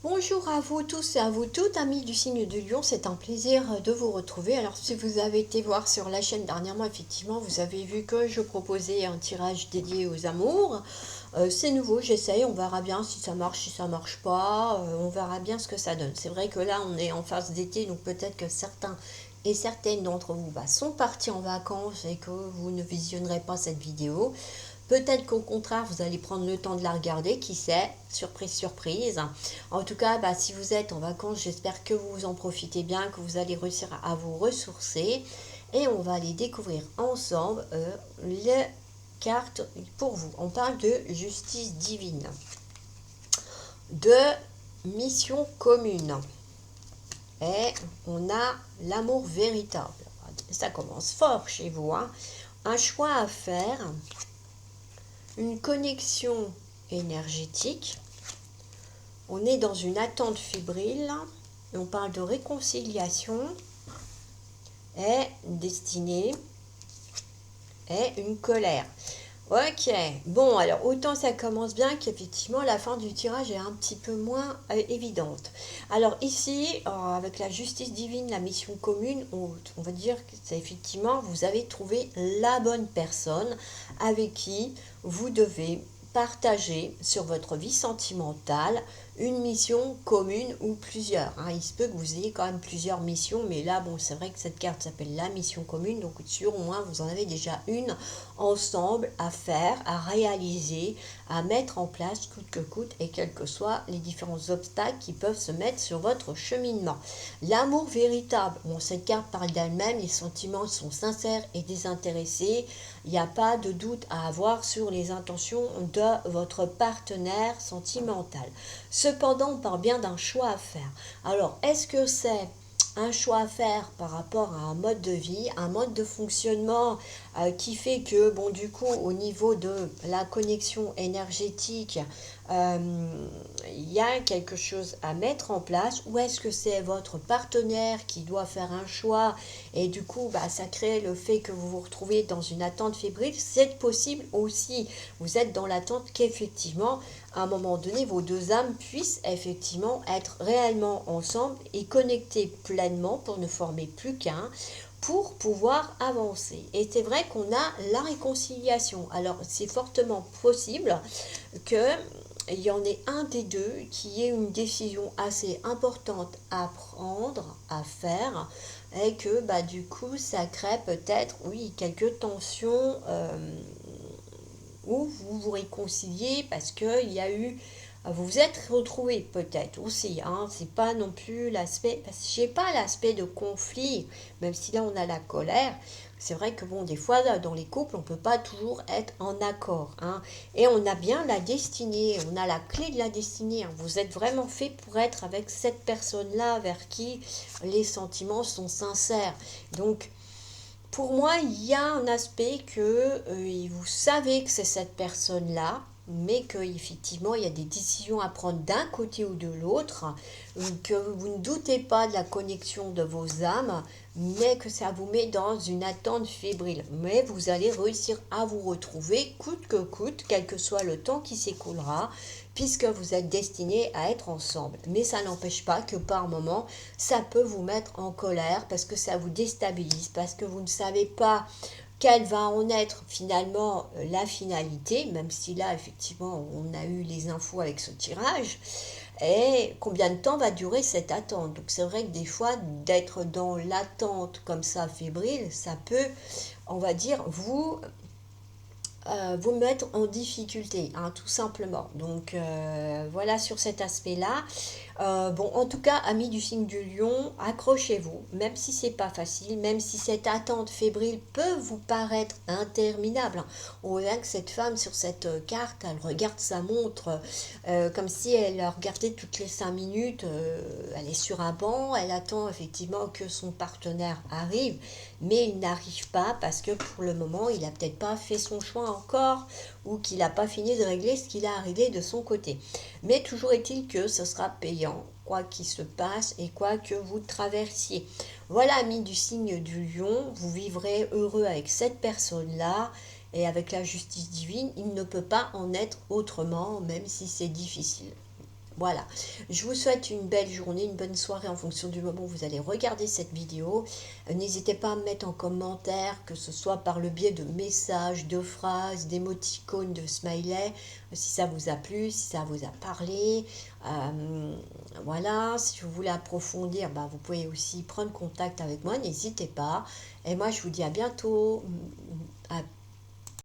Bonjour à vous tous et à vous toutes, amis du signe de Lion, c'est un plaisir de vous retrouver. Alors si vous avez été voir sur la chaîne dernièrement, effectivement, vous avez vu que je proposais un tirage dédié aux amours. C'est nouveau, j'essaye, on verra bien si ça marche, si ça marche pas, on verra bien ce que ça donne. C'est vrai que là, on est en phase d'été, donc peut-être que certains et certaines d'entre vous sont partis en vacances et que vous ne visionnerez pas cette vidéo. Peut-être qu'au contraire, vous allez prendre le temps de la regarder, qui sait, surprise, surprise. En tout cas, si vous êtes en vacances, j'espère que vous en profitez bien, que vous allez réussir à vous ressourcer. Et on va aller découvrir ensemble les cartes pour vous. On parle de justice divine, de mission commune. Et on a l'amour véritable. Ça commence fort chez vous, hein. Un choix à faire, une connexion énergétique. On est dans une attente fébrile. Et on parle de réconciliation et destinée et une colère. Ok, bon alors autant ça commence bien qu'effectivement la fin du tirage est un petit peu moins évidente. Alors ici, avec la justice divine, la mission commune, on va dire que c'est effectivement vous avez trouvé la bonne personne avec qui vous devez partager sur votre vie sentimentale une mission commune ou plusieurs. Hein. Il se peut que vous ayez quand même plusieurs missions, mais là, bon, c'est vrai que cette carte s'appelle la mission commune, donc sûr, au moins, vous en avez déjà une ensemble à faire, à réaliser, à mettre en place coûte que coûte et quels que soient les différents obstacles qui peuvent se mettre sur votre cheminement. L'amour véritable, bon, cette carte parle d'elle-même, les sentiments sont sincères et désintéressés, il n'y a pas de doute à avoir sur les intentions de votre partenaire sentimental. Cependant, on parle bien d'un choix à faire. Alors, est-ce que c'est un choix à faire par rapport à un mode de vie, un mode de fonctionnement qui fait que, bon, du coup, au niveau de la connexion énergétique, il y a quelque chose à mettre en place, ou est-ce que c'est votre partenaire qui doit faire un choix et du coup, ça crée le fait que vous vous retrouvez dans une attente fébrile? C'est possible aussi. Vous êtes dans l'attente qu'effectivement, à un moment donné, vos deux âmes puissent effectivement être réellement ensemble et connectées pleinement pour ne former plus qu'un, pour pouvoir avancer. Et c'est vrai qu'on a la réconciliation. Alors, c'est fortement possible que il y en ait un des deux qui ait une décision assez importante à prendre, à faire, et que du coup, ça crée peut-être, oui, quelques tensions où vous vous réconciliez parce qu'il y a eu vous vous êtes retrouvés peut-être aussi, hein, c'est pas non plus l'aspect, parce que j'ai pas l'aspect de conflit, même si là on a la colère, c'est vrai que bon, des fois dans les couples on peut pas toujours être en accord, hein, et on a bien la destinée, on a la clé de la destinée, hein. Vous êtes vraiment fait pour être avec cette personne-là vers qui les sentiments sont sincères, donc pour moi, il y a un aspect que vous savez que c'est cette personne-là, mais qu'effectivement, il y a des décisions à prendre d'un côté ou de l'autre, que vous ne doutez pas de la connexion de vos âmes, mais que ça vous met dans une attente fébrile. Mais vous allez réussir à vous retrouver coûte que coûte, quel que soit le temps qui s'écoulera, puisque vous êtes destinés à être ensemble. Mais ça n'empêche pas que par moment, ça peut vous mettre en colère parce que ça vous déstabilise, parce que vous ne savez pas quelle va en être finalement la finalité, même si là, effectivement, on a eu les infos avec ce tirage, et combien de temps va durer cette attente. Donc c'est vrai que des fois, d'être dans l'attente comme ça, fébrile, ça peut, on va dire, vous mettre en difficulté, hein, tout simplement. Donc voilà sur cet aspect-là. Bon, en tout cas, amis du signe du lion, accrochez-vous, même si c'est pas facile, même si cette attente fébrile peut vous paraître interminable, hein. On voit que cette femme sur cette carte, elle regarde sa montre comme si elle regardait toutes les 5 minutes. Elle est sur un banc, elle attend effectivement que son partenaire arrive, mais il n'arrive pas parce que pour le moment, il n'a peut-être pas fait son choix encore ou qu'il n'a pas fini de régler ce qu'il a arrivé de son côté. Mais toujours est-il que ce sera payant, quoi qu'il se passe et quoi que vous traversiez. Voilà, amis du signe du lion, vous vivrez heureux avec cette personne-là et avec la justice divine, il ne peut pas en être autrement, même si c'est difficile. Voilà, je vous souhaite une belle journée, une bonne soirée en fonction du moment où vous allez regarder cette vidéo. N'hésitez pas à me mettre en commentaire, que ce soit par le biais de messages, de phrases, d'émoticônes, de smileys, si ça vous a plu, si ça vous a parlé. Voilà, si vous voulez approfondir, vous pouvez aussi prendre contact avec moi, n'hésitez pas. Et moi, je vous dis à bientôt. À